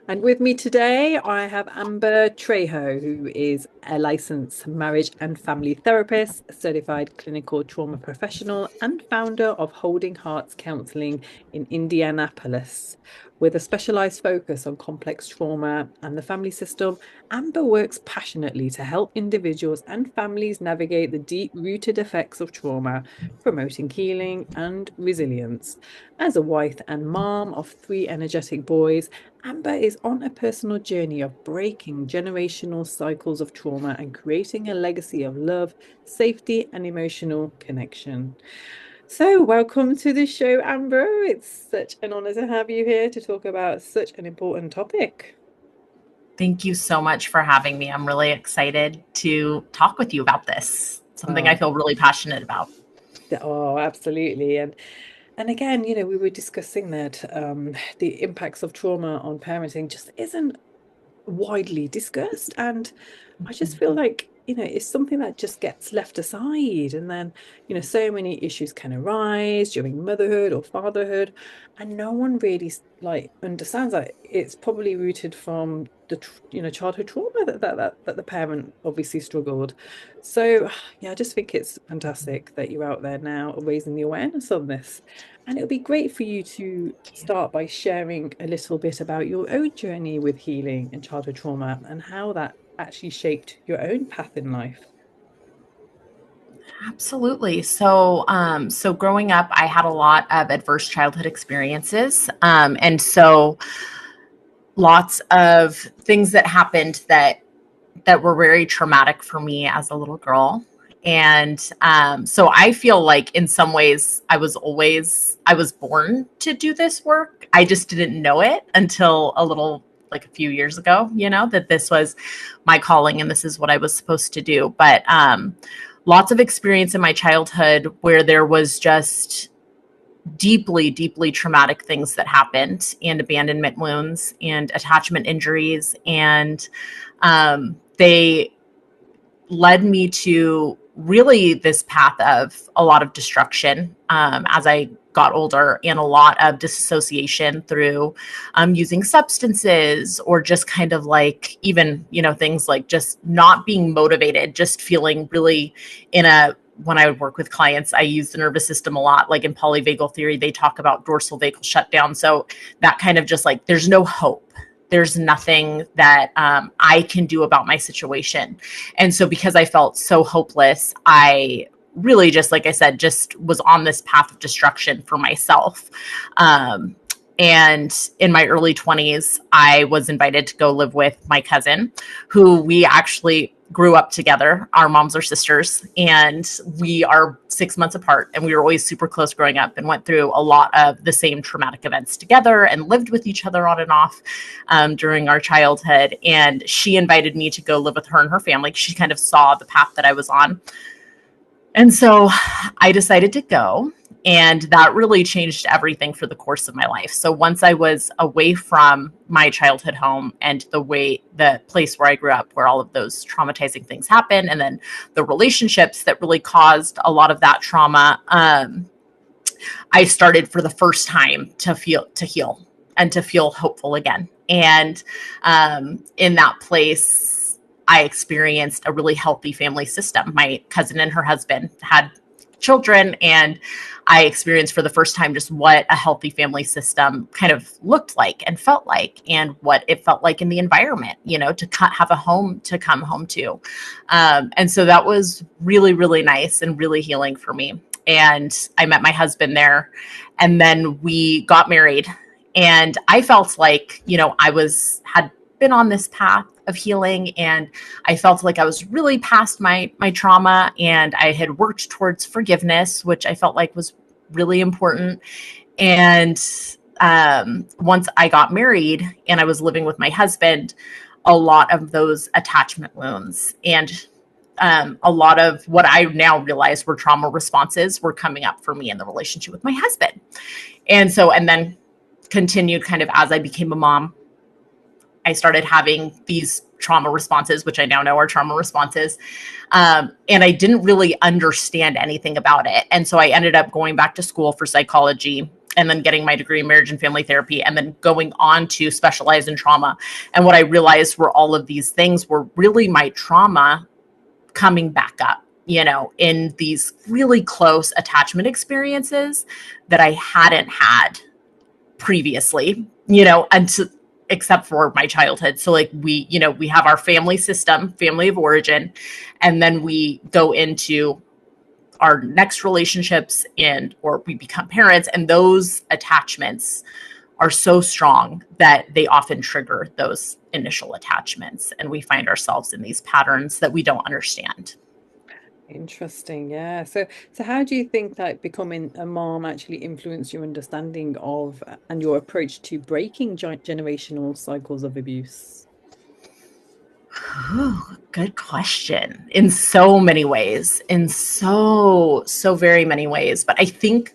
And with me today, I have Amber Trejo, who is a licensed marriage and family therapist, certified clinical trauma professional, and founder of Holding Hearts Counseling in Indianapolis. With a specialized focus on complex trauma and the family system, Amber works passionately to help individuals and families navigate the deep rooted effects of trauma, promoting healing and resilience. As a wife and mom of three energetic boys, Amber is on a personal journey of breaking generational cycles of trauma and creating a legacy of love, safety, and emotional connection. So, welcome to the show, Amber. It's such an honor to have you here to talk about such an important topic. Thank you so much for having me. I'm really excited to talk with you about this. Something I Oh, feel really passionate about. oh, absolutely. And again, we were discussing that the impacts of trauma on parenting just isn't widely discussed. And I just feel like, it's something that just gets left aside. And then, so many issues can arise during motherhood or fatherhood. And no one really like understands that it's probably rooted from the, childhood trauma that the parent obviously struggled. So yeah, I just think it's fantastic that you're out there now raising the awareness on this. And it would be great for you to start by sharing a little bit about your own journey with healing and childhood trauma and how that actually shaped your own path in life. Absolutely. So growing up, I had a lot of adverse childhood experiences, and so lots of things that happened that were very traumatic for me as a little girl. And so I feel like in some ways I was born to do this work. I just didn't know it until like a few years ago, that this was my calling and this is what I was supposed to do. But lots of experience in my childhood where there was just deeply, deeply traumatic things that happened, and abandonment wounds and attachment injuries. And they led me to really this path of a lot of destruction as I got older, and a lot of disassociation through using substances, or just kind of like even, things like just not being motivated, just feeling really in a when I would work with clients, I use the nervous system a lot. Like in polyvagal theory, they talk about dorsal vagal shutdown. So that kind of just like, there's no hope. There's nothing that I can do about my situation. And so because I felt so hopeless, I really just, like I said, just was on this path of destruction for myself. And in my early 20s, I was invited to go live with my cousin, who we actually grew up together. Our moms are sisters, and we are 6 months apart. And we were always super close growing up, and went through a lot of the same traumatic events together, and lived with each other on and off during our childhood. And she invited me to go live with her and her family. She kind of saw the path that I was on. And so I decided to go. And that really changed everything for the course of my life. So once I was away from my childhood home and the place where I grew up, where all of those traumatizing things happened, and then the relationships that really caused a lot of that trauma, I started for the first time to heal and to feel hopeful again. And in that place, I experienced a really healthy family system. My cousin and her husband had children, and I experienced for the first time just what a healthy family system kind of looked like and felt like, and what it felt like in the environment, to have a home to come home to. And so that was really, really nice and really healing for me. And I met my husband there, and then we got married. And I felt like, had been on this path of healing, and I felt like I was really past my trauma, and I had worked towards forgiveness, which I felt like was really important. And once I got married and I was living with my husband, a lot of those attachment wounds and a lot of what I now realize were trauma responses were coming up for me in the relationship with my husband. And then continued kind of as I became a mom, I started having these trauma responses, which I now know are trauma responses. And I didn't really understand anything about it. And so I ended up going back to school for psychology. and then getting my degree in marriage and family therapy, and then going on to specialize in trauma. And what I realized were all of these things were really my trauma coming back up, in these really close attachment experiences that I hadn't had previously, except for my childhood. So like we have our family system, family of origin, and then we go into our next relationships or we become parents, and those attachments are so strong that they often trigger those initial attachments, and we find ourselves in these patterns that we don't understand. Interesting. Yeah. So how do you think that becoming a mom actually influenced your understanding of and your approach to breaking generational cycles of abuse? Oh, good question. In so many ways, in so very many ways. But I think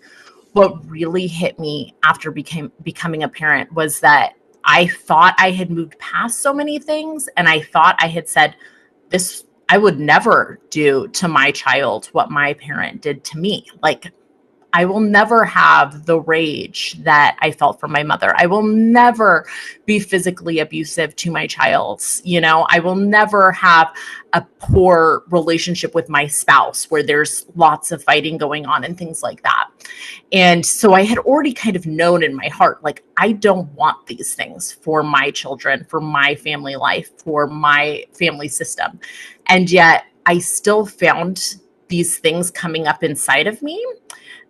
what really hit me after becoming a parent was that I thought I had moved past so many things, and I thought I had said, this I would never do to my child what my parent did to me. Like, I will never have the rage that I felt from my mother. I will never be physically abusive to my child. I will never have a poor relationship with my spouse where there's lots of fighting going on and things like that. And so I had already kind of known in my heart, like, I don't want these things for my children, for my family life, for my family system. And yet I still found these things coming up inside of me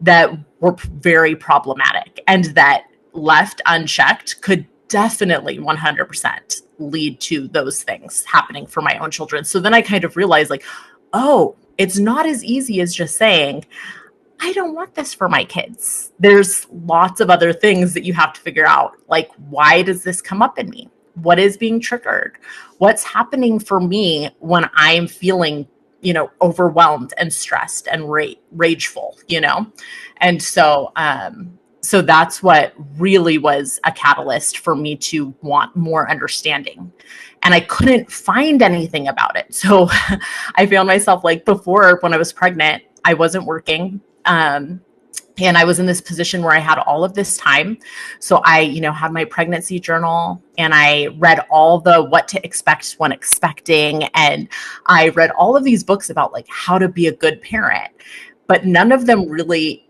that were very problematic, and that left unchecked could definitely 100% lead to those things happening for my own children. So then I kind of realized, like, oh, it's not as easy as just saying, I don't want this for my kids. There's lots of other things that you have to figure out. Like, why does this come up in me? What is being triggered? What's happening for me when I'm feeling overwhelmed and stressed and rageful, And so that's what really was a catalyst for me to want more understanding. And I couldn't find anything about it. So I found myself, like, before, when I was pregnant, I wasn't working. And I was in this position where I had all of this time. So I, had my pregnancy journal, and I read all the what to expect when expecting. And I read all of these books about, like, how to be a good parent, but none of them really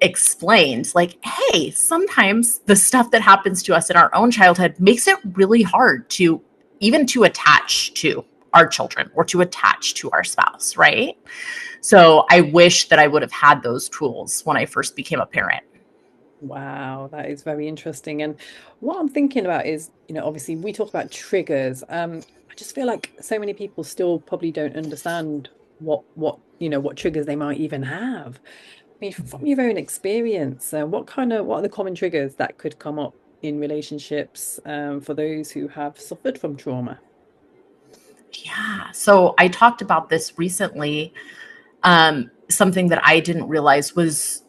explained, like, hey, sometimes the stuff that happens to us in our own childhood makes it really hard to attach to our children or to attach to our spouse, right? So I wish that I would have had those tools when I first became a parent. Wow, that is very interesting. And what I'm thinking about is, obviously we talk about triggers. I just feel like so many people still probably don't understand what triggers they might even have. I mean, from your own experience, what are the common triggers that could come up in relationships, for those who have suffered from trauma? Yeah. So I talked about this recently. Something that I didn't realize was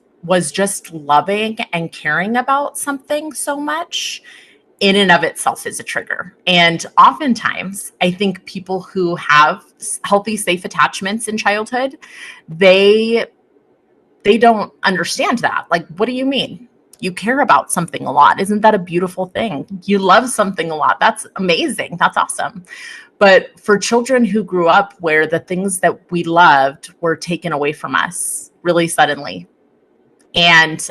just loving and caring about something so much in and of itself is a trigger. And oftentimes I think people who have healthy, safe attachments in childhood, they don't understand that. Like, what do you mean? You care about something a lot. Isn't that a beautiful thing? You love something a lot. That's amazing. That's awesome. But for children who grew up where the things that we loved were taken away from us really suddenly, and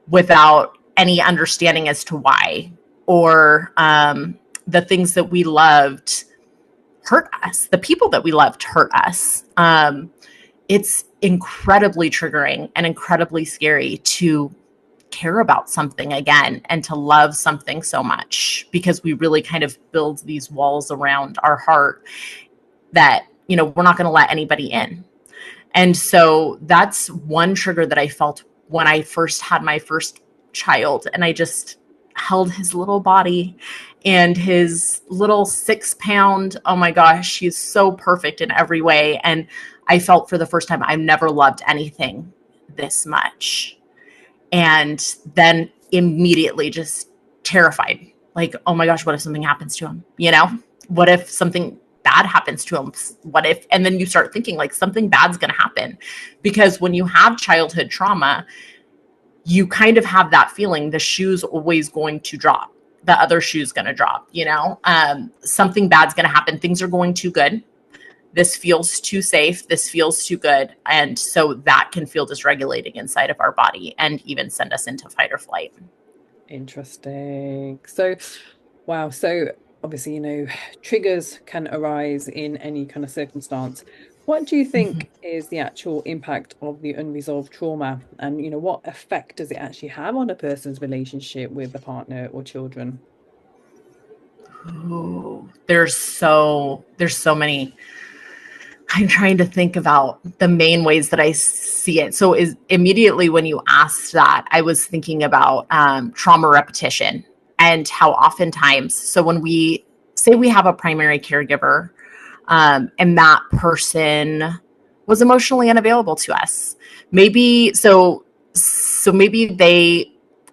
without any understanding as to why, or the things that we loved hurt us, the people that we loved hurt us, it's incredibly triggering and incredibly scary to care about something again and to love something so much, because we really kind of build these walls around our heart that, we're not going to let anybody in. And so that's one trigger that I felt when I first had my first child, and I just held his little body and his little 6 pound, oh my gosh, he's so perfect in every way. And I felt for the first time, I've never loved anything this much. And then immediately just terrified, like, oh my gosh, what if something happens to him? What if something bad happens to him? What if, and then you start thinking, like, something bad's going to happen, because when you have childhood trauma, you kind of have that feeling the shoe's always going to drop. The other shoe's going to drop, something bad's going to happen. Things are going too good. This feels too safe. This feels too good. And so that can feel dysregulating inside of our body and even send us into fight or flight. Interesting. So, wow. So obviously, triggers can arise in any kind of circumstance. What do you think is the actual impact of the unresolved trauma? And, what effect does it actually have on a person's relationship with the partner or children? Ooh, there's so many. I'm trying to think about the main ways that I see it. So is immediately when you asked that, I was thinking about trauma repetition and how oftentimes, so when we say we have a primary caregiver, and that person was emotionally unavailable to us, maybe maybe they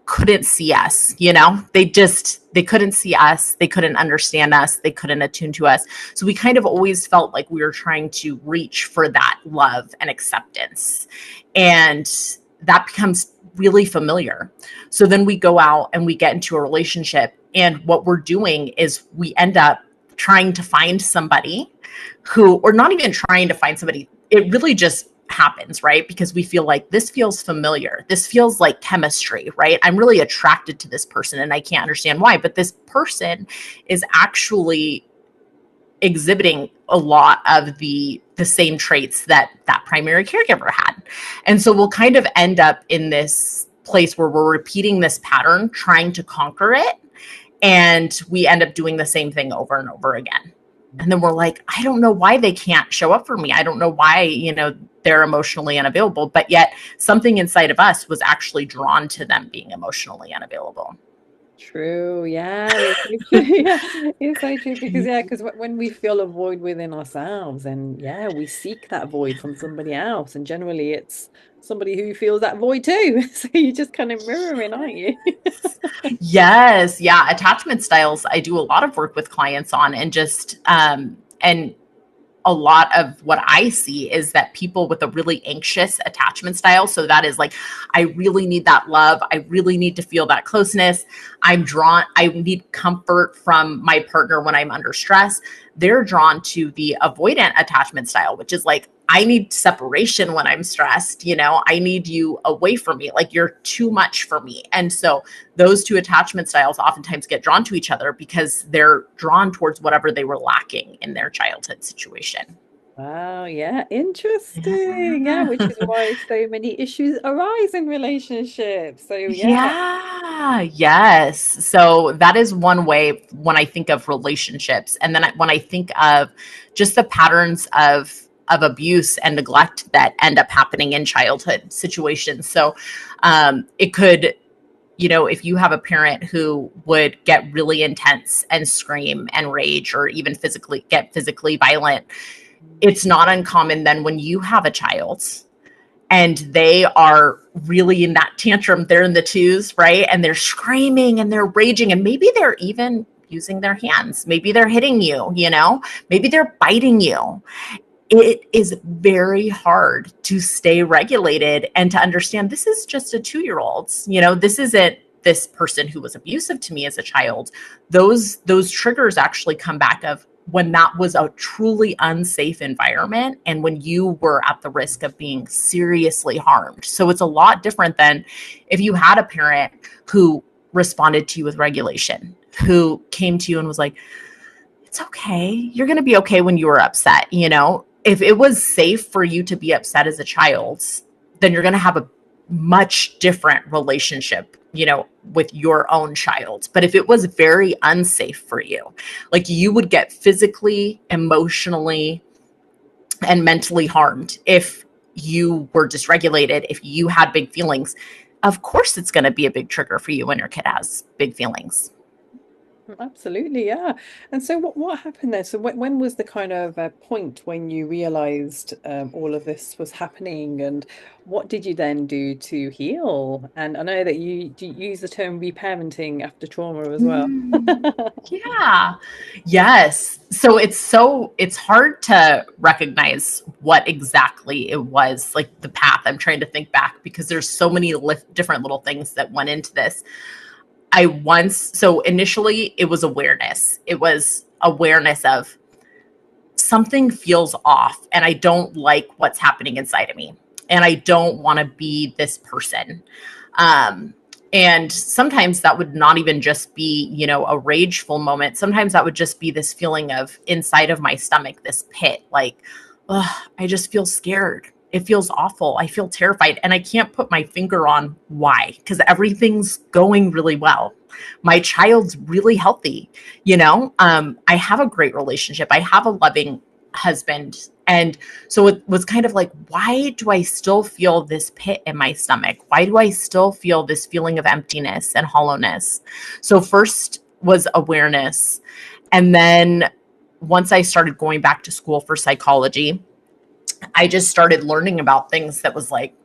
couldn't see us, they couldn't see us, they couldn't understand us, they couldn't attune to us. So we kind of always felt like we were trying to reach for that love and acceptance, and that becomes really familiar. So then we go out and we get into a relationship, and what we're doing is we end up trying to find somebody who, or not even trying to find somebody, it really just happens, right? Because we feel like this feels familiar. This feels like chemistry, right? I'm really attracted to this person and I can't understand why, but this person is actually exhibiting a lot of the same traits that primary caregiver had. And so we'll kind of end up in this place where we're repeating this pattern, trying to conquer it, and we end up doing the same thing over and over again. And then we're like, I don't know why they can't show up for me. I don't know why, they're emotionally unavailable, but yet something inside of us was actually drawn to them being emotionally unavailable. True. Yeah. It's so true. Yeah. It's so true because when we feel a void within ourselves, and we seek that void from somebody else, and generally it's somebody who feels that void too. So you just kind of mirroring, aren't you? Yes. Yeah. Attachment styles, I do a lot of work with clients on, and just, and a lot of what I see is that people with a really anxious attachment style. So that is like, I really need that love. I really need to feel that closeness. I need comfort from my partner when I'm under stress. They're drawn to the avoidant attachment style, which is like, I need separation when I'm stressed. I need you away from me. Like, you're too much for me. And so those two attachment styles oftentimes get drawn to each other because they're drawn towards whatever they were lacking in their childhood situation. Wow, yeah, interesting. Yeah, Yeah. which is why so many issues arise in relationships. So yeah. Yeah, yes. So that is one way when I think of relationships. And then when I think of just the patterns of abuse and neglect that end up happening in childhood situations. So it could, if you have a parent who would get really intense and scream and rage, or even get physically violent, it's not uncommon then when you have a child and they are really in that tantrum, they're in the twos, right? And they're screaming and they're raging, and maybe they're even using their hands. Maybe they're hitting you, maybe they're biting you. It is very hard to stay regulated and to understand this is just a 2-year-old. This isn't this person who was abusive to me as a child. Those triggers actually come back of when that was a truly unsafe environment and when you were at the risk of being seriously harmed. So it's a lot different than if you had a parent who responded to you with regulation, who came to you and was like, it's okay. You're going to be okay when you were upset. If it was safe for you to be upset as a child, then you're going to have a much different relationship, with your own child. But if it was very unsafe for you, like, you would get physically, emotionally, and mentally harmed if you were dysregulated, if you had big feelings. Of course, it's going to be a big trigger for you when your kid has big feelings. Absolutely, yeah. And so what happened there? So when was the kind of point when you realized all of this was happening, and what did you then do to heal? And I know that you use the term reparenting after trauma as well. Mm, yeah. Yes. So it's hard to recognize what exactly it was, like the path. I'm trying to think back because there's so many different little things that went into this. So initially it was awareness. It was awareness of something feels off and I don't like what's happening inside of me. And I don't want to be this person. Um, and sometimes that would not even just be, a rageful moment. Sometimes that would just be this feeling of inside of my stomach, this pit, like, ugh, I just feel scared. It feels awful. I feel terrified. And I can't put my finger on why, because everything's going really well. My child's really healthy. I have a great relationship. I have a loving husband. And so it was kind of like, why do I still feel this pit in my stomach? Why do I still feel this feeling of emptiness and hollowness? So first was awareness. And then once I started going back to school for psychology, I just started learning about things that was like,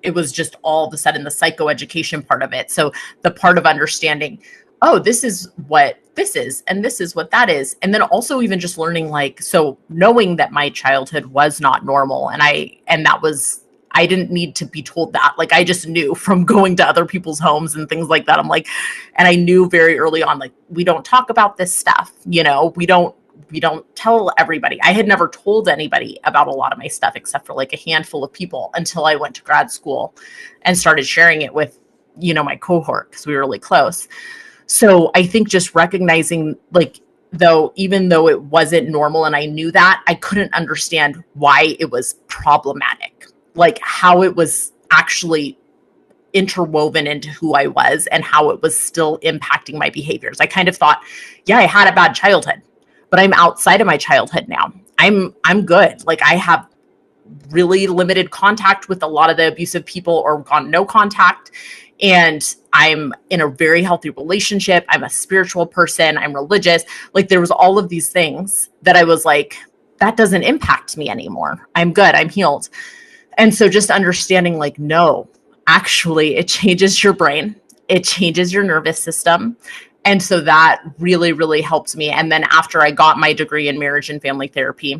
it was just all of a sudden the psychoeducation part of it. So the part of understanding, oh, this is what this is, and this is what that is. And then also even just learning, like, so knowing that my childhood was not normal. And that was, I didn't need to be told that. Like, I just knew from going to other people's homes and things like that. I'm like, and I knew very early on, like, we don't talk about this stuff, we don't tell everybody. I had never told anybody about a lot of my stuff except for like a handful of people until I went to grad school and started sharing it with, my cohort because we were really close. So I think just recognizing, like, even though it wasn't normal and I knew that, I couldn't understand why it was problematic, like how it was actually interwoven into who I was and how it was still impacting my behaviors. I kind of thought, yeah, I had a bad childhood, but I'm outside of my childhood now. I'm good. Like, I have really limited contact with a lot of the abusive people or gone no contact. And I'm in a very healthy relationship. I'm a spiritual person. I'm religious. Like, there was all of these things that I was like, that doesn't impact me anymore. I'm good. I'm healed. And so just understanding, like, no, actually, it changes your brain, it changes your nervous system. And so that really, really helped me. And then after I got my degree in marriage and family therapy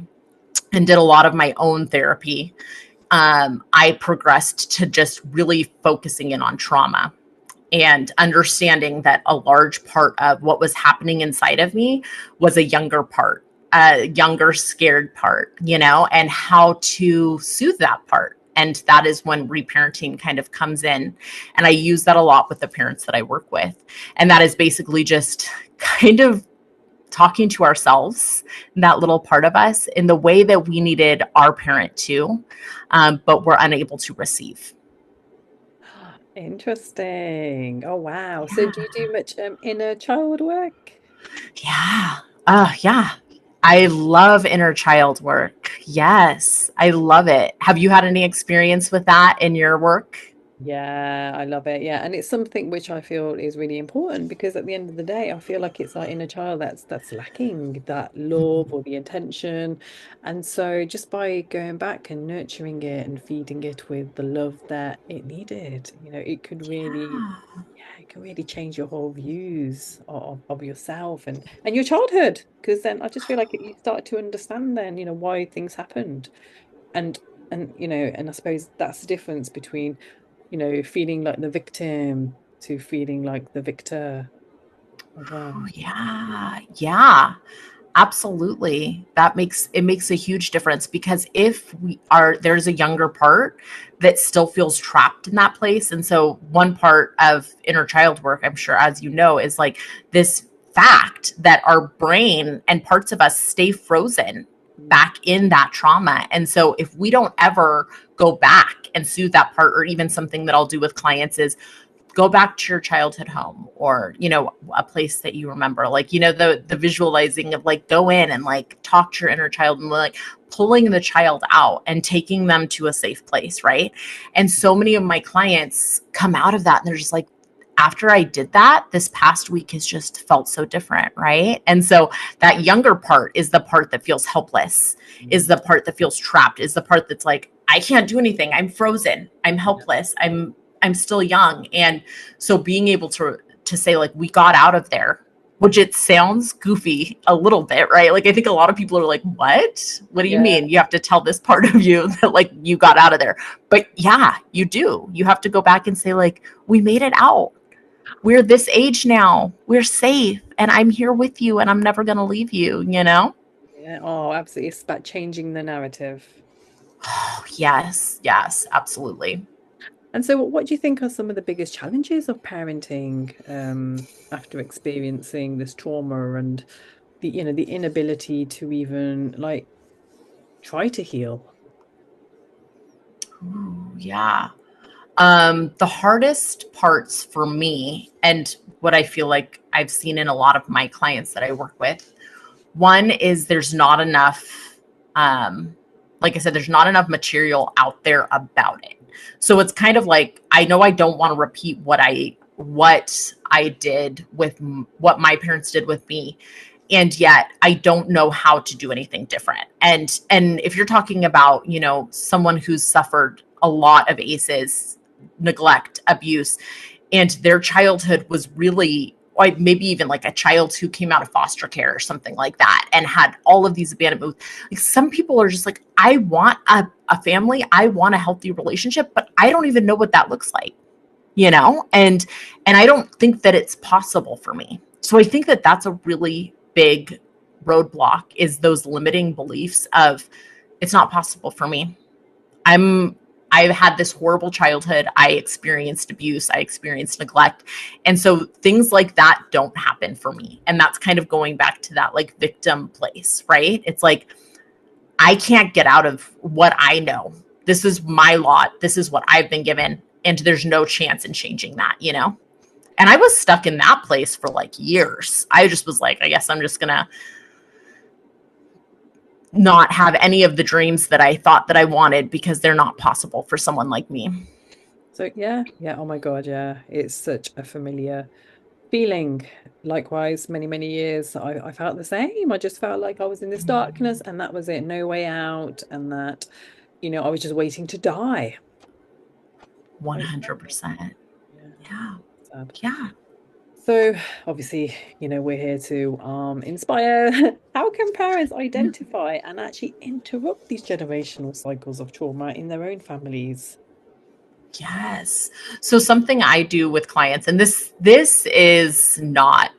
and did a lot of my own therapy, I progressed to just really focusing in on trauma and understanding that a large part of what was happening inside of me was a younger part, a younger, scared part, and how to soothe that part. And that is when reparenting kind of comes in. And I use that a lot with the parents that I work with. And that is basically just kind of talking to ourselves, that little part of us, in the way that we needed our parent to, but we're unable to receive. Interesting. Oh wow. So do you Yeah. do much inner child work? Yeah. Yeah. I love inner child work. Yes, I love it. Have you had any experience with that in your work? Yeah, I love it. Yeah, and it's something which I feel is really important because at the end of the day, I feel like it's our inner child that's lacking that love or the intention. And so just by going back and nurturing it and feeding it with the love that it needed, it could really, Yeah. yeah, it can really change your whole views of yourself and your childhood. Because then I just feel like you start to understand then, why things happened. And and I suppose that's the difference between feeling like the victim to feeling like the victor as well. Oh, yeah. Yeah. Absolutely. That makes a huge difference because if there's a younger part that still feels trapped in that place. And so one part of inner child work, I'm sure, as you know, is like this fact that our brain and parts of us stay frozen Mm. back in that trauma. And so if we don't ever go back and soothe that part, or even something that I'll do with clients is go back to your childhood home, or a place that you remember, like the visualizing of, like, go in and like talk to your inner child and like pulling the child out and taking them to a safe place, right? And so many of my clients come out of that and they're just like, after I did that, this past week has just felt so different, right? And so that younger part is the part that feels helpless, is the part that feels trapped, is the part that's like, I can't do anything. I'm frozen. I'm helpless. I'm still young. And so being able to say, like, we got out of there, which it sounds goofy a little bit, right? Like, I think a lot of people are like, what do you Yeah. mean? You have to tell this part of you that, like, you got out of there. But yeah, you do. You have to go back and say, like, we made it out. We're this age now. We're safe. And I'm here with you and I'm never going to leave you, you know? Yeah. Oh, absolutely. It's about changing the narrative. Yes. Yes. Absolutely. And so, what do you think are some of the biggest challenges of parenting after experiencing this trauma and the inability to even like try to heal? Ooh, yeah. The hardest parts for me, and what I feel like I've seen in a lot of my clients that I work with, one is there's not enough, like I said, there's not enough material out there about it. So it's kind of like, I know I don't want to repeat what I did with what my parents did with me. And yet I don't know how to do anything different. And if you're talking about, someone who's suffered a lot of ACEs, neglect, abuse, and their childhood was really, or maybe even like a child who came out of foster care or something like that and had all of these abandonment moves. Like, some people are just like, I want a family, I want a healthy relationship, but I don't even know what that looks like, and I don't think that it's possible for me. So I think that that's a really big roadblock, is those limiting beliefs of, it's not possible for me. I've had this horrible childhood. I experienced abuse. I experienced neglect. And so things like that don't happen for me. And that's kind of going back to that like victim place, right? It's like, I can't get out of what I know. This is my lot. This is what I've been given. And there's no chance in changing that? And I was stuck in that place for like years. I just was like, I guess I'm just going to not have any of the dreams that I thought that I wanted because they're not possible for someone like me. So yeah, yeah. Oh my God, yeah. It's such a familiar feeling. Likewise, many, many years I felt the same. I just felt like I was in this darkness and that was it, no way out, and that, I was just waiting to die. 100%. Yeah, Yeah. sad. Yeah. So obviously, we're here to inspire. How can parents identify and actually interrupt these generational cycles of trauma in their own families? Yes. So something I do with clients, and this is not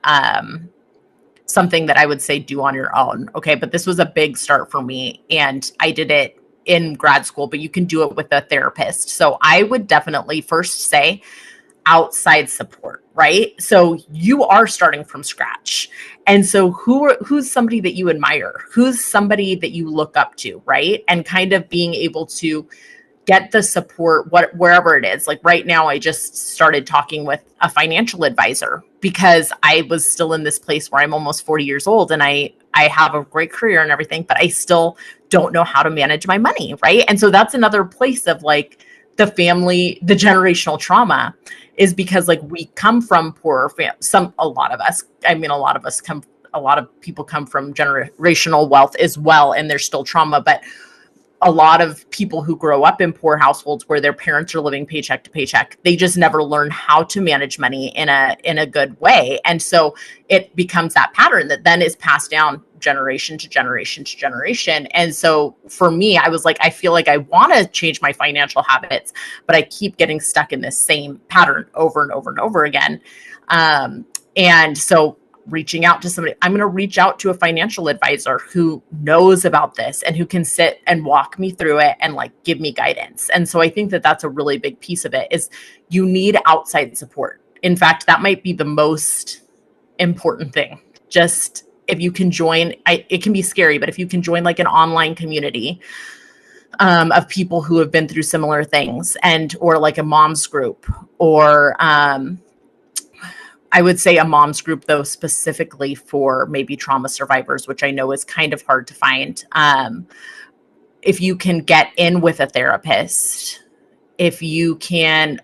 something that I would say do on your own. Okay. But this was a big start for me. And I did it in grad school, but you can do it with a therapist. So I would definitely first say outside support, right? So you are starting from scratch. And so who's somebody that you admire? Who's somebody that you look up to, right? And kind of being able to get the support wherever it is. Like right now, I just started talking with a financial advisor because I was still in this place where I'm almost 40 years old and I have a great career and everything, but I still don't know how to manage my money, right? And so that's another place of like the generational trauma, is because like we come from poorer a lot of people come from generational wealth as well, and there's still trauma, but a lot of people who grow up in poor households where their parents are living paycheck to paycheck, they just never learn how to manage money in a good way. And so it becomes that pattern that then is passed down generation to generation to generation. And so for me, I was like, I feel like I want to change my financial habits, but I keep getting stuck in this same pattern over and over and over again. And so reaching out to somebody, I'm going to reach out to a financial advisor who knows about this and who can sit and walk me through it and like give me guidance. And so I think that that's a really big piece of it, is you need outside support. In fact, that might be the most important thing. Just if you can join, it can be scary, but if you can join like an online community of people who have been through similar things, or like a mom's group, or I would say a mom's group, though, specifically for maybe trauma survivors, which I know is kind of hard to find. If you can get in with a therapist, if you can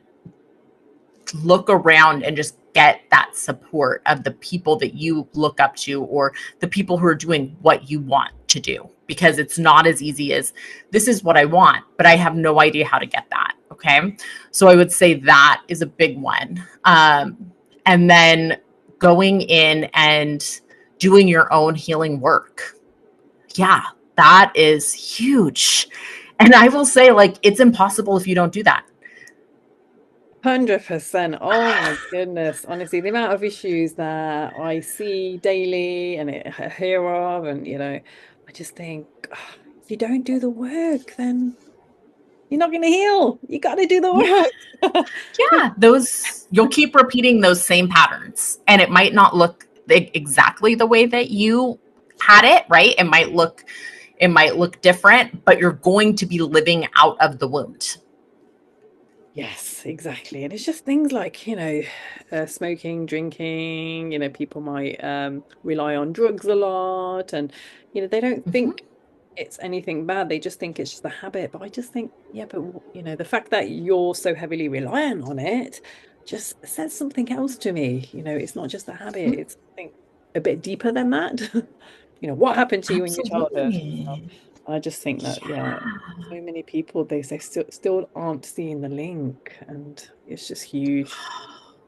look around and just get that support of the people that you look up to, or the people who are doing what you want to do, because it's not as easy as this is what I want, but I have no idea how to get that. Okay. So I would say that is a big one. And then going in and doing your own healing work. Yeah, that is huge. And I will say, like, it's impossible if you don't do that. 100%. Oh my goodness. Honestly, the amount of issues that I see daily and hear of, and I just think, "Oh, if you don't do the work, then you're not going to heal. You got to do the Yeah. work." Yeah. You'll keep repeating those same patterns, and it might not look exactly the way that you had it, right? It might look different, but you're going to be living out of the wound. Yes, exactly. And it's just things like, smoking, drinking, people might rely on drugs a lot, and they don't Mm-hmm. think it's anything bad. They just think it's just a habit. But I just think, yeah, but the fact that you're so heavily reliant on it just says something else to me. It's not just a habit, it's something a bit deeper than that. What happened to you in your childhood? Absolutely. I just think that, yeah, Yeah. so many people, they still aren't seeing the link, and it's just huge.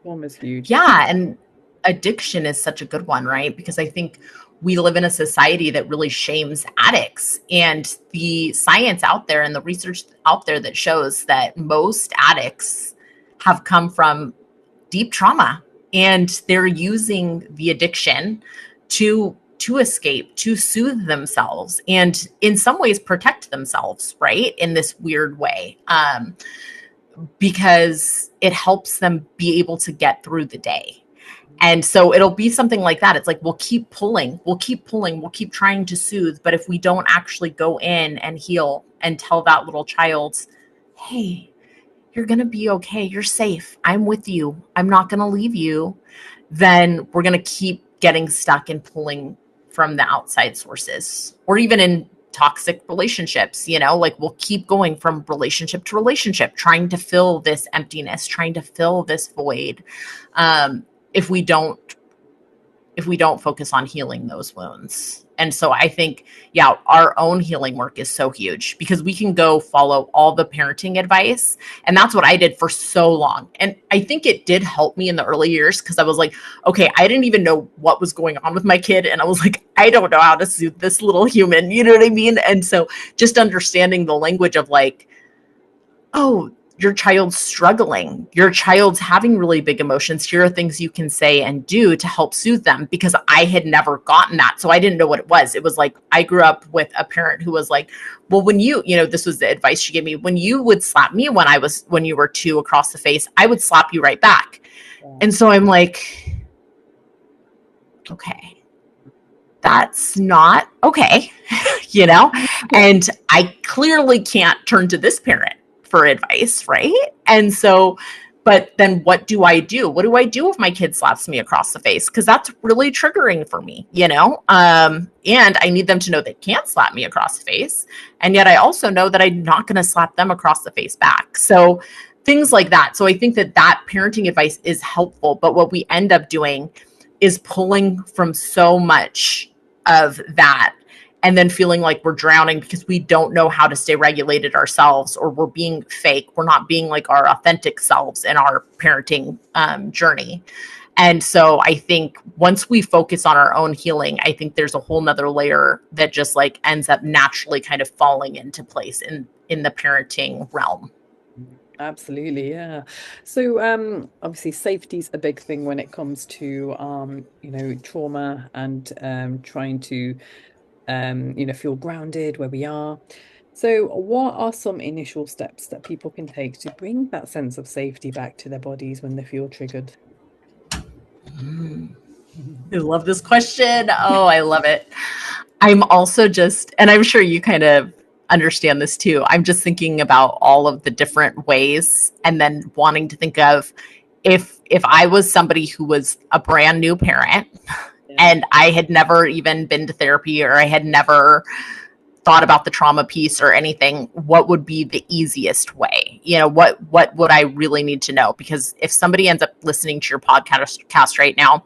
Almost huge. Yeah. And addiction is such a good one, right? Because I think we live in a society that really shames addicts. And the science out there and the research out there that shows that most addicts have come from deep trauma, and they're using the addiction to escape, to soothe themselves, and in some ways protect themselves, right? In this weird way. Because it helps them be able to get through the day. And so it'll be something like that. It's like, we'll keep pulling, we'll keep trying to soothe. But if we don't actually go in and heal and tell that little child, hey, you're going to be okay. You're safe. I'm with you. I'm not going to leave you. Then we're going to keep getting stuck and pulling from the outside sources, or even in toxic relationships, like we'll keep going from relationship to relationship, trying to fill this emptiness, trying to fill this void. Um, if we don't focus on healing those wounds. And so I think, yeah, our own healing work is so huge, because we can go follow all the parenting advice. And that's what I did for so long. And I think it did help me in the early years, because I was like, okay, I didn't even know what was going on with my kid. And I was like, I don't know how to soothe this little human. You know what I mean? And so just understanding the language of like, oh, your child's struggling, your child's having really big emotions. Here are things you can say and do to help soothe them, because I had never gotten that. So I didn't know what it was. It was like, I grew up with a parent who was like, well, when this was the advice she gave me, when you would slap me when you were 2 across the face, I would slap you right back. Yeah. And so I'm like, okay, that's not okay, and I clearly can't turn to this parent for advice, right? And so, but then what do I do? What do I do if my kid slaps me across the face? Because that's really triggering for me, and I need them to know they can't slap me across the face. And yet I also know that I'm not going to slap them across the face back. So things like that. So I think that parenting advice is helpful, but what we end up doing is pulling from so much of that, and then feeling like we're drowning because we don't know how to stay regulated ourselves, or we're being fake. We're not being like our authentic selves in our parenting journey. And so I think once we focus on our own healing, I think there's a whole nother layer that just like ends up naturally kind of falling into place in the parenting realm. Absolutely, yeah. So obviously safety is a big thing when it comes to trauma, and trying to feel grounded where we are. So what are some initial steps that people can take to bring that sense of safety back to their bodies when they feel triggered? I love this question. Oh, I love it. I'm also and I'm sure you kind of understand this too. I'm just thinking about all of the different ways, and then wanting to think of if I was somebody who was a brand new parent, and I had never even been to therapy, or I had never thought about the trauma piece or anything, what would be the easiest way? What would I really need to know? Because if somebody ends up listening to your podcast right now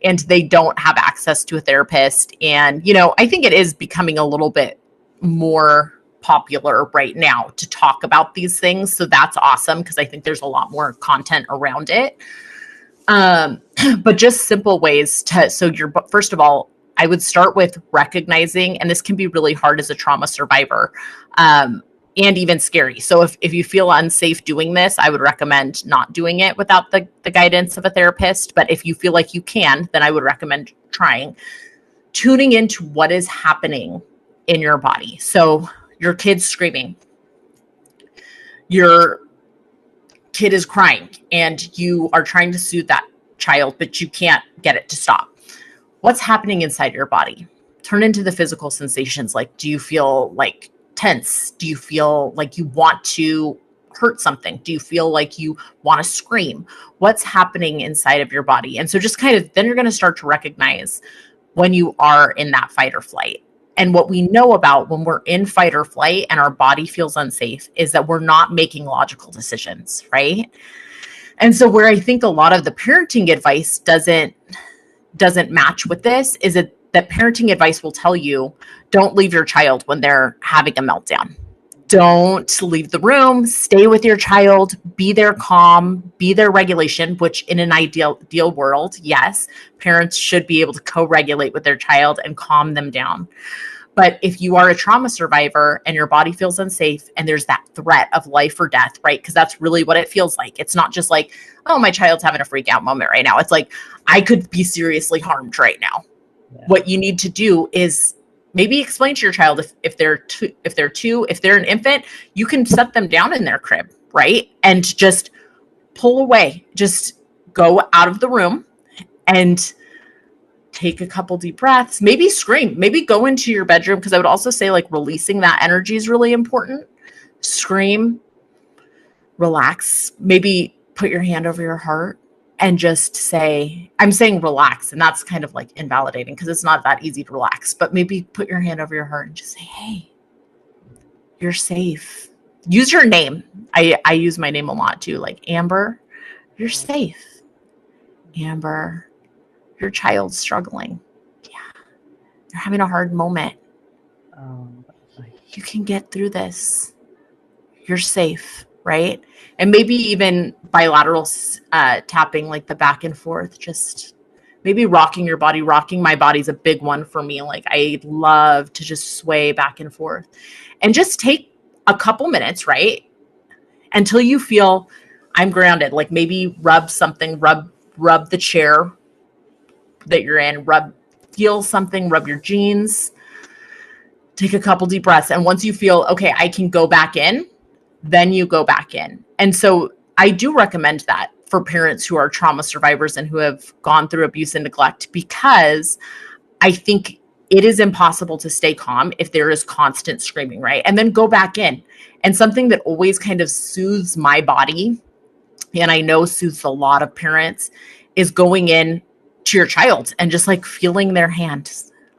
and they don't have access to a therapist, and I think it is becoming a little bit more popular right now to talk about these things. So that's awesome, because I think there's a lot more content around it. But just simple ways first of all, I would start with recognizing, and this can be really hard as a trauma survivor, and even scary. So if you feel unsafe doing this, I would recommend not doing it without the guidance of a therapist. But if you feel like you can, then I would recommend tuning into what is happening in your body. So your kid's screaming, your kid is crying, and you are trying to soothe that child, but you can't get it to stop. What's happening inside your body? Turn into the physical sensations. Like, do you feel like tense? Do you feel like you want to hurt something? Do you feel like you want to scream? What's happening inside of your body? And so just then you're going to start to recognize when you are in that fight or flight. And what we know about when we're in fight or flight and our body feels unsafe is that we're not making logical decisions, right? And so where I think a lot of the parenting advice doesn't match with this is that parenting advice will tell you, don't leave your child when they're having a meltdown. Don't leave the room, stay with your child, be their calm, be their regulation, which in an ideal world, yes, parents should be able to co-regulate with their child and calm them down. But if you are a trauma survivor and your body feels unsafe and there's that threat of life or death, right? Because that's really what it feels like. It's not just like, oh, my child's having a freak out moment right now. It's like, I could be seriously harmed right now. Yeah. What you need to do is maybe explain to your child if they're an infant, you can set them down in their crib, right? And just pull away, just go out of the room and take a couple deep breaths, maybe scream, maybe go into your bedroom. Because I would also say like releasing that energy is really important. Scream, relax, maybe put your hand over your heart and just say, I'm saying relax. And that's kind of like invalidating because it's not that easy to relax, but maybe put your hand over your heart and just say, hey, you're safe. Use your name. I use my name a lot too. Like, Amber, you're safe. Amber, your child's struggling. Yeah. They're having a hard moment. Oh, you can get through this. You're safe, right? And maybe even bilateral tapping, like the back and forth, just maybe rocking your body. Rocking my body's a big one for me. Like, I love to just sway back and forth and just take a couple minutes, right? Until you feel I'm grounded. Like, maybe rub something, rub the chair that you're in, feel something, rub your jeans, take a couple deep breaths. And once you feel, okay, I can go back in, then you go back in. And so I do recommend that for parents who are trauma survivors and who have gone through abuse and neglect, because I think it is impossible to stay calm if there is constant screaming, right? And then go back in. And something that always kind of soothes my body, and I know soothes a lot of parents, is going in to your child and just like feeling their hand.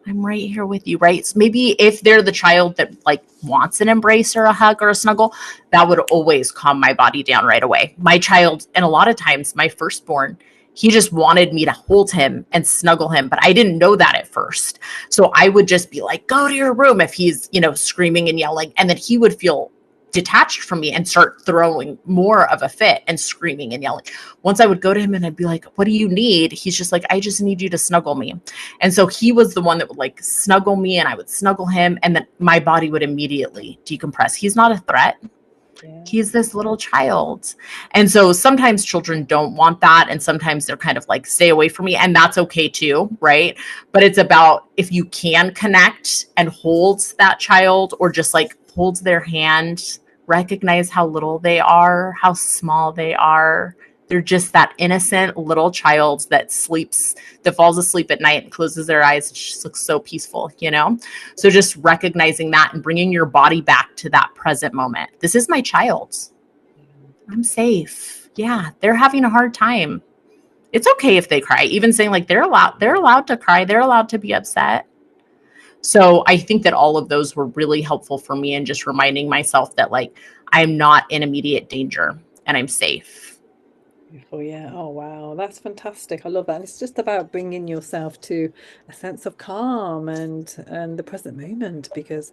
I'm right here with you, right? So maybe if they're the child that like wants an embrace or a hug or a snuggle, that would always calm my body down right away. My child, and a lot of times my firstborn, he just wanted me to hold him and snuggle him, but I didn't know that at first. So I would just be like, go to your room if he's, screaming and yelling. And then he would feel detached from me and start throwing more of a fit and screaming and yelling. Once I would go to him and I'd be like, what do you need? He's just like, I just need you to snuggle me. And so he was the one that would like snuggle me, and I would snuggle him, and then my body would immediately decompress. He's not a threat. Yeah. He's this little child. And so sometimes children don't want that. And sometimes they're kind of like, stay away from me. And that's okay too, right? But it's about if you can connect and hold that child, or just like hold their hand, recognize how little they are, how small they are. They're just that innocent little child that falls asleep at night and closes their eyes. It just looks so peaceful, So just recognizing that and bringing your body back to that present moment. This is my child. I'm safe. Yeah, they're having a hard time. It's okay if they cry. Even saying like they're allowed to cry. They're allowed to be upset. So I think that all of those were really helpful for me in just reminding myself that like I'm not in immediate danger and I'm safe. Beautiful, yeah. Oh, wow. That's fantastic. I love that. And it's just about bringing yourself to a sense of calm and the present moment because,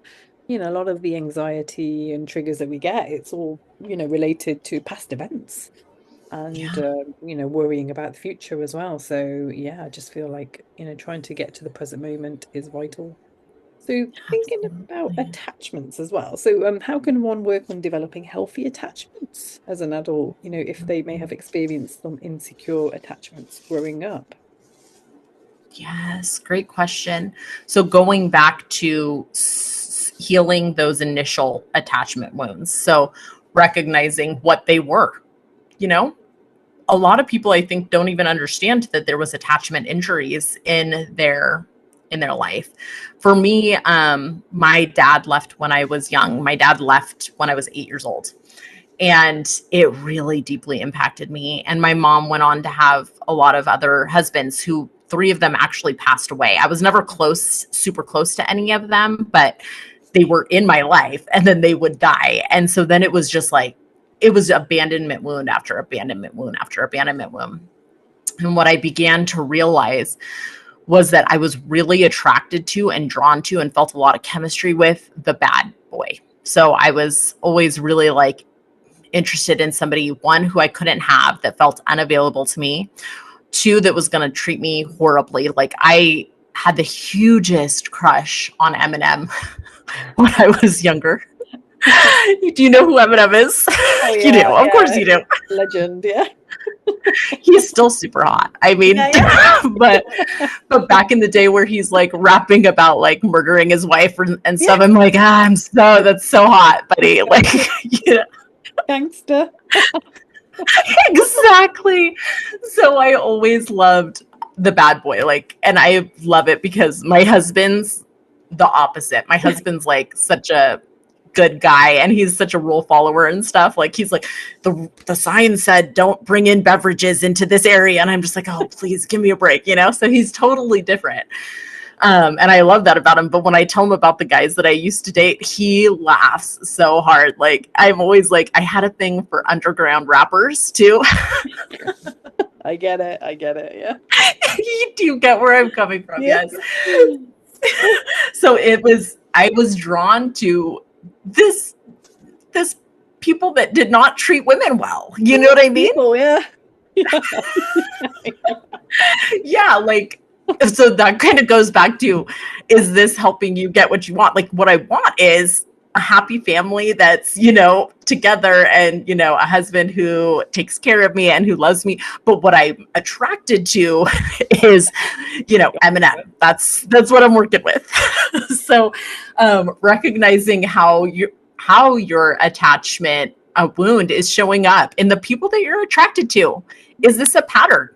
a lot of the anxiety and triggers that we get, it's all, related to past events and, Yeah, worrying about the future as well. So, yeah, I just feel like, trying to get to the present moment is vital. So thinking about absolutely. attachments as well. So how can one work on developing healthy attachments as an adult, if they may have experienced some insecure attachments growing up? Yes, great question. So going back to healing those initial attachment wounds. So recognizing what they were, you know, a lot of people I think don't even understand that there was attachment injuries in their life. For me, my dad left when I was young. My dad left when I was 8 years old. And it really deeply impacted me. And my mom went on to have a lot of other husbands who three of them actually passed away. I was never close, super close to any of them, but they were in my life and then they would die. And so then it was just like, it was abandonment wound after abandonment wound after abandonment wound. And what I began to realize was that I was really attracted to and drawn to and felt a lot of chemistry with the bad boy. So I was always really like interested in somebody, one, who I couldn't have that felt unavailable to me, two, that was going to treat me horribly. Like I had the hugest crush on Eminem when I was younger. Do you know who Eminem is? Oh You do. yeah, Of course yeah. you do. Legend, yeah. He's still super hot. I mean, Yeah, yeah. but back in the day where he's like rapping about like murdering his wife and Yeah, stuff, I'm like, that's so hot, buddy. Like, you know, gangster. exactly. So I always loved the bad boy. Like, and I love it because my husband's the opposite. My husband's like such a good guy and he's such a rule follower and stuff. Like he's like, the sign said don't bring in beverages into this area. And I'm just like, oh, please give me a break, you know? So he's totally different. And I love that about him. But when I tell him about the guys that I used to date, he laughs so hard. Like I'm always like, I had a thing for underground rappers too. I get it. I get it. Yeah. Do you get where I'm coming from? Yeah. Yes. So I was drawn to this people that did not treat women well. You know what I mean? People, yeah. Yeah. Yeah, like so that kind of goes back to, is this helping you get what you want? Like what I want is a happy family that's, together and, a husband who takes care of me and who loves me. But what I'm attracted to is, Eminem. That's what I'm working with. So recognizing how your attachment a wound is showing up in the people that you're attracted to. Is this a pattern?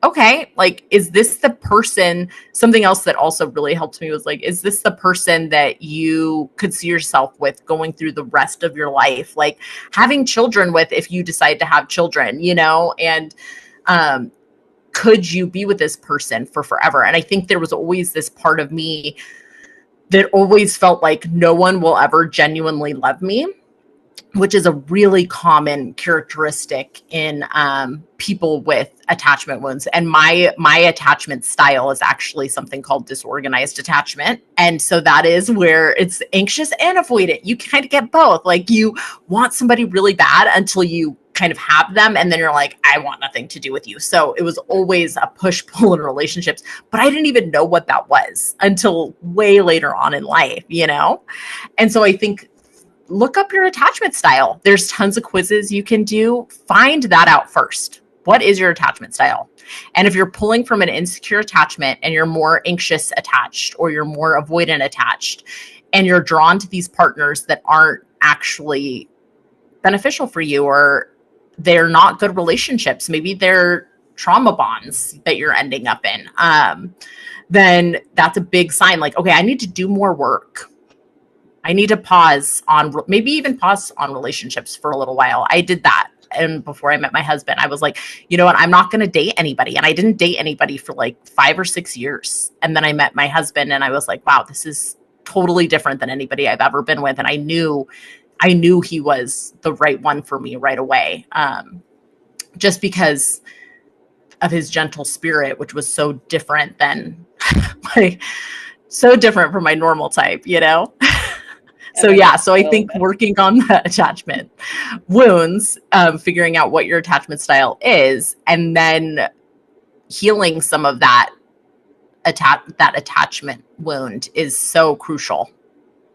Okay, like, is this the person? Something else that also really helped me was like, is this the person that you could see yourself with going through the rest of your life? Like having children with, if you decide to have children, and could you be with this person for forever? And I think there was always this part of me that always felt like no one will ever genuinely love me, which is a really common characteristic in people with attachment wounds. And my attachment style is actually something called disorganized attachment. And so that is where it's anxious and avoidant. You kind of get both. Like you want somebody really bad until you kind of have them. And then you're like, I want nothing to do with you. So it was always a push-pull in relationships. But I didn't even know what that was until way later on in life, And so I think look up your attachment style. There's tons of quizzes you can do. Find that out first. What is your attachment style? And if you're pulling from an insecure attachment and you're more anxious attached or you're more avoidant attached and you're drawn to these partners that aren't actually beneficial for you or they're not good relationships, maybe they're trauma bonds that you're ending up in, then that's a big sign like, okay, I need to do more work. I need to maybe even pause on relationships for a little while. I did that. And before I met my husband, I was like, you know what? I'm not going to date anybody. And I didn't date anybody for like 5 or 6 years. And then I met my husband and I was like, wow, this is totally different than anybody I've ever been with. And I knew he was the right one for me right away. Just because of his gentle spirit, which was so different than like so different from my normal type, you know? So yeah, so I think working on the attachment wounds, figuring out what your attachment style is, and then healing some of that attachment wound is so crucial.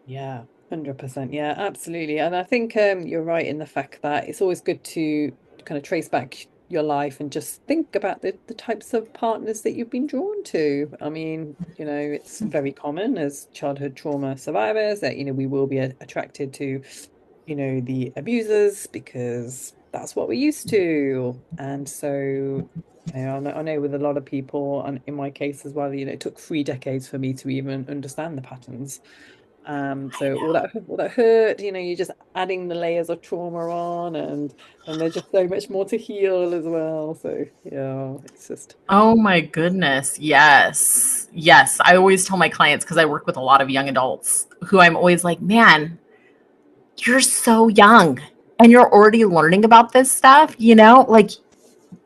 Yeah, 100%. Yeah, absolutely. And I think you're right in the fact that it's always good to kind of trace back your life and just think about the types of partners that you've been drawn to. I mean, it's very common as childhood trauma survivors that, we will be attracted to, the abusers because that's what we're used to. And so, I know with a lot of people, and in my case as well, it took 3 decades for me to even understand the patterns. So all that hurt, you're just adding the layers of trauma on, and there's just so much more to heal as well. So yeah, it's just Oh my goodness. Yes. Yes. I always tell my clients, because I work with a lot of young adults, who I'm always like, man, you're so young and you're already learning about this stuff, like,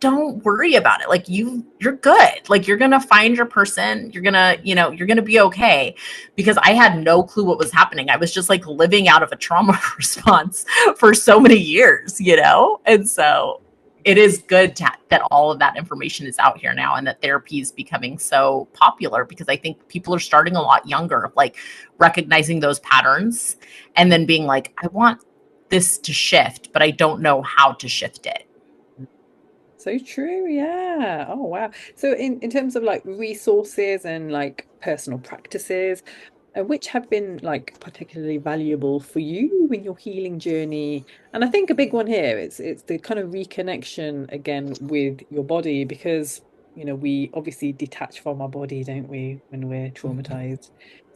don't worry about it. Like, you're good. Like, you're going to find your person. You're going to, you're going to be okay. Because I had no clue what was happening. I was just like living out of a trauma response for so many years, And so it is good that all of that information is out here now, and that therapy is becoming so popular, because I think people are starting a lot younger, like recognizing those patterns and then being like, I want this to shift, but I don't know how to shift it. so true. Yeah. Oh, wow. So in terms of like resources and like personal practices, which have been like particularly valuable for you in your healing journey? And I think a big one here is it's the kind of reconnection again with your body, because we obviously detach from our body, don't we, when we're traumatized.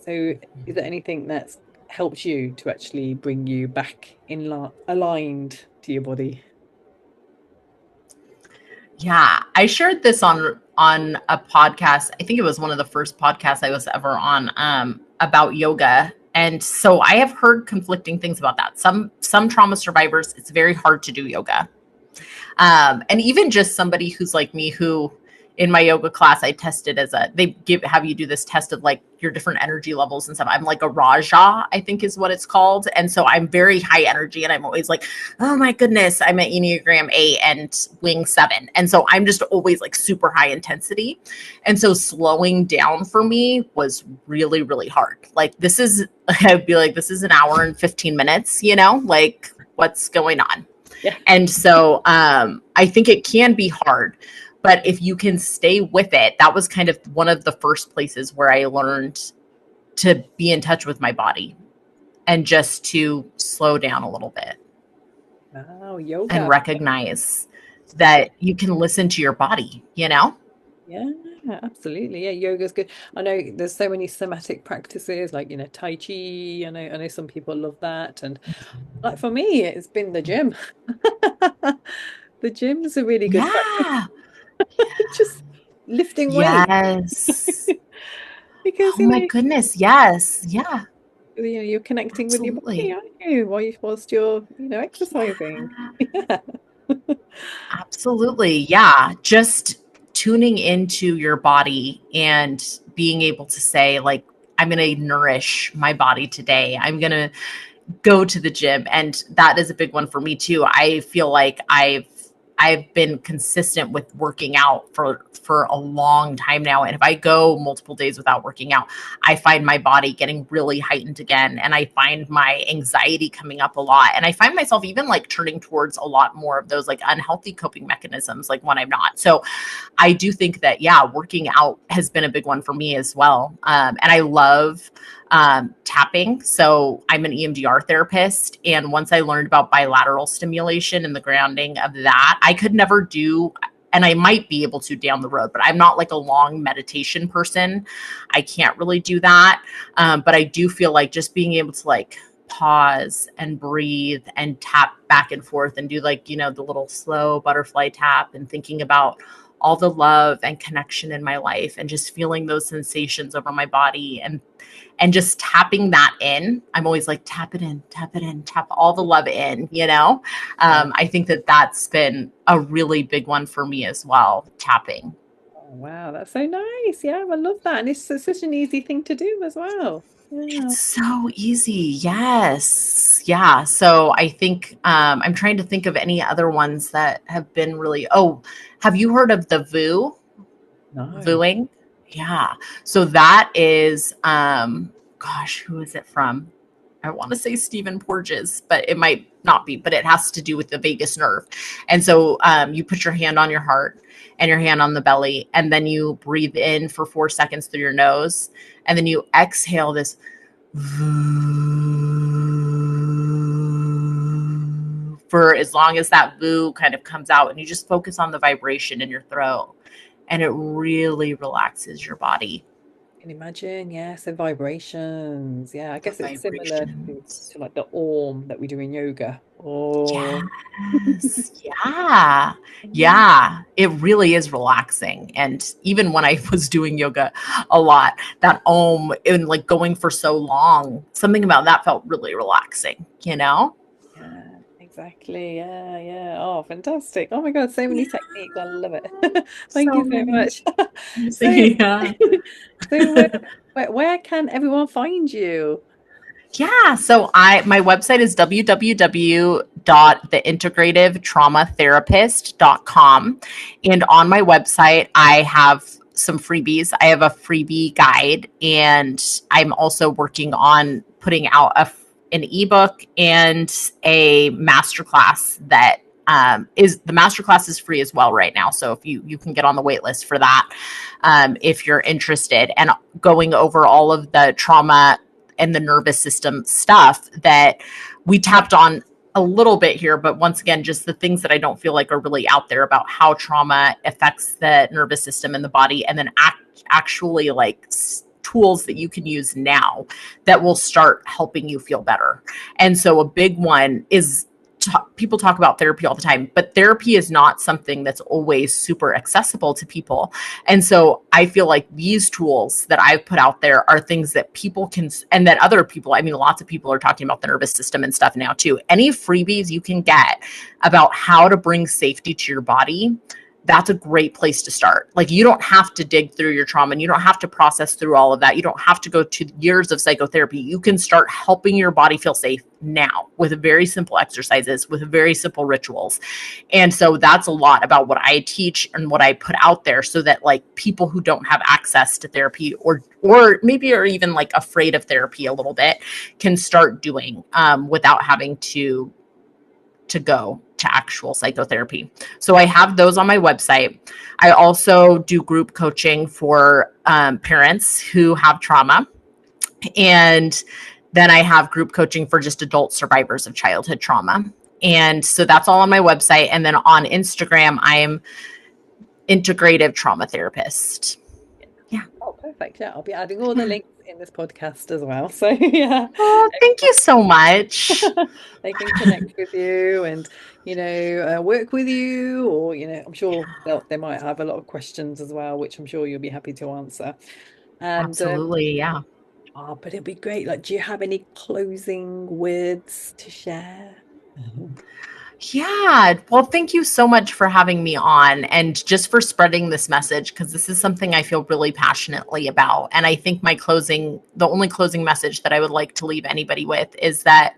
So is there anything that's helped you to actually bring you back aligned to your body? Yeah, I shared this on a podcast. I think it was one of the first podcasts I was ever on, about yoga. And so I have heard conflicting things about that. Some trauma survivors, it's very hard to do yoga. And even just somebody who's like me, who in my yoga class, I tested have you do this test of like your different energy levels and stuff. I'm like a Raja, I think is what it's called. And so I'm very high energy, and I'm always like, oh my goodness, I'm at Enneagram 8 and wing 7. And so I'm just always like super high intensity. And so slowing down for me was really, really hard. Like I'd be like, this is an hour and 15 minutes, like what's going on? Yeah. And so I think it can be hard, but if you can stay with it, that was kind of one of the first places where I learned to be in touch with my body and just to slow down a little bit. Oh, And yoga. recognize that you can listen to your body, Yeah, absolutely. Yeah, yoga's good. I know there's so many somatic practices like, Tai Chi. I know some people love that. And like for me, it's been the gym. The gym's a really good practice. Yeah. Just lifting weight. Yes. Because Oh my goodness. Yes. Yeah. you're connecting with your body, Absolutely. aren't you? Whilst you're, exercising. Yeah. Absolutely. Yeah. Just tuning into your body and being able to say, like, I'm going to nourish my body today. I'm going to go to the gym. And that is a big one for me too. I feel like I've been consistent with working out for a long time now. And if I go multiple days without working out, I find my body getting really heightened again. And I find my anxiety coming up a lot. And I find myself even like turning towards a lot more of those like unhealthy coping mechanisms, like when I'm not. So I do think that, yeah, working out has been a big one for me as well. And I love tapping. So I'm an EMDR therapist. And once I learned about bilateral stimulation and the grounding of that, I could never do, and I might be able to down the road, but I'm not like a long meditation person. I can't really do that. But I do feel like just being able to like pause and breathe and tap back and forth and do like, the little slow butterfly tap and thinking about all the love and connection in my life, and just feeling those sensations over my body, and just tapping that in. I'm always like, tap it in, tap it in, tap all the love in, you know? Yeah. I think that that's been a really big one for me as well, tapping. Oh, wow, that's so nice. Yeah, I love that. And it's such an easy thing to do as well. Yeah. It's so easy. Yes. Yeah. So I think I'm trying to think of any other ones that have been really. Oh, have you heard of the VOO? No. Vooing? Yeah. So that is gosh, who is it from? I want to say Stephen Porges, but it might not be, but it has to do with the vagus nerve. And so you put your hand on your heart and your hand on the belly, and then you breathe in for 4 seconds through your nose, and then you exhale this for as long as that voo kind of comes out, and you just focus on the vibration in your throat, and it really relaxes your body. Can imagine, yeah. So vibrations. Yeah, I The guess it's similar vibrations. to like the Om that we do in yoga. Or Yes. Yeah. Yeah. It really is relaxing. And even when I was doing yoga a lot, that Om and like going for so long, something about that felt really relaxing, you know? yeah, exactly. Yeah, yeah. Oh, fantastic. Oh my God, so many techniques. I love it. Thank So you so many. much. So, So, yeah. so where can everyone find you? Yeah. So my website is www.theintegrativetraumatherapist.com. And on my website, I have some freebies. I have a freebie guide, and I'm also working on putting out an ebook and a masterclass that is the masterclass is free as well right now. So if you can get on the wait list for that, if you're interested, and going over all of the trauma and the nervous system stuff that we tapped on a little bit here, but once again, just the things that I don't feel like are really out there about how trauma affects the nervous system and the body, and then actually like tools that you can use now that will start helping you feel better. And so a big one is people talk about therapy all the time, but therapy is not something that's always super accessible to people. And so I feel like these tools that I've put out there are things that people can, and that other people, I mean, lots of people are talking about the nervous system and stuff now too. Any freebies you can get about how to bring safety to your body, that's a great place to start. Like, you don't have to dig through your trauma, and you don't have to process through all of that. You don't have to go to years of psychotherapy. You can start helping your body feel safe now with very simple exercises, with very simple rituals. And so that's a lot about what I teach and what I put out there, so that like people who don't have access to therapy, or maybe are even like afraid of therapy a little bit, can start doing without having to go to actual psychotherapy. So I have those on my website. I also do group coaching for parents who have trauma. And then I have group coaching for just adult survivors of childhood trauma. And so that's all on my website. And then on Instagram, I'm integrative trauma therapist. Yeah. Oh, perfect. Yeah, I'll be adding all the Yeah. links in this podcast as well. So yeah, Oh, thank you so much. they can connect with you and work with you, or I'm sure they might have a lot of questions as well, which I'm sure you'll be happy to answer. And Absolutely. Yeah. but it'd be great. Like, do you have any closing words to share? Yeah. Well, thank you so much for having me on, and just for spreading this message, because this is something I feel really passionately about. And I think the only closing message that I would like to leave anybody with is that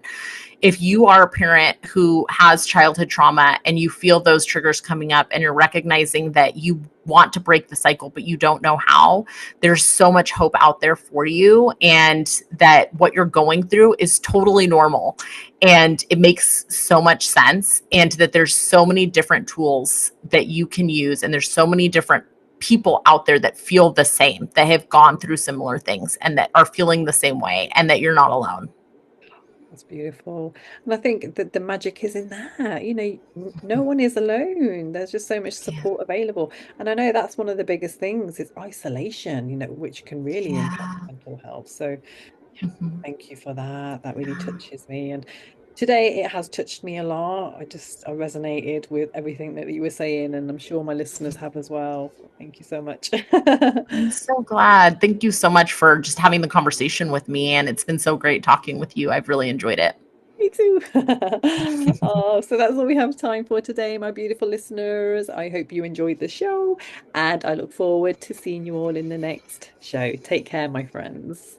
if you are a parent who has childhood trauma and you feel those triggers coming up, and you're recognizing that you want to break the cycle, but you don't know how, there's so much hope out there for you, and that what you're going through is totally normal, and it makes so much sense, and that there's so many different tools that you can use, and there's so many different people out there that feel the same, that have gone through similar things, and that are feeling the same way, and that you're not alone. That's beautiful. And I think that the magic is in that, no one is alone. There's just so much Yeah. support available. And I know that's one of the biggest things is isolation, which can really impact Yeah. mental health. So Mhm. thank you for that. That really touches me. And Today it has touched me a lot. I resonated with everything that you were saying, and I'm sure my listeners have as well. Thank you so much. I'm so glad. Thank you so much for just having the conversation with me. And it's been so great talking with you. I've really enjoyed it. Me too. Oh, so that's all we have time for today, my beautiful listeners. I hope you enjoyed the show, and I look forward to seeing you all in the next show. Take care, my friends.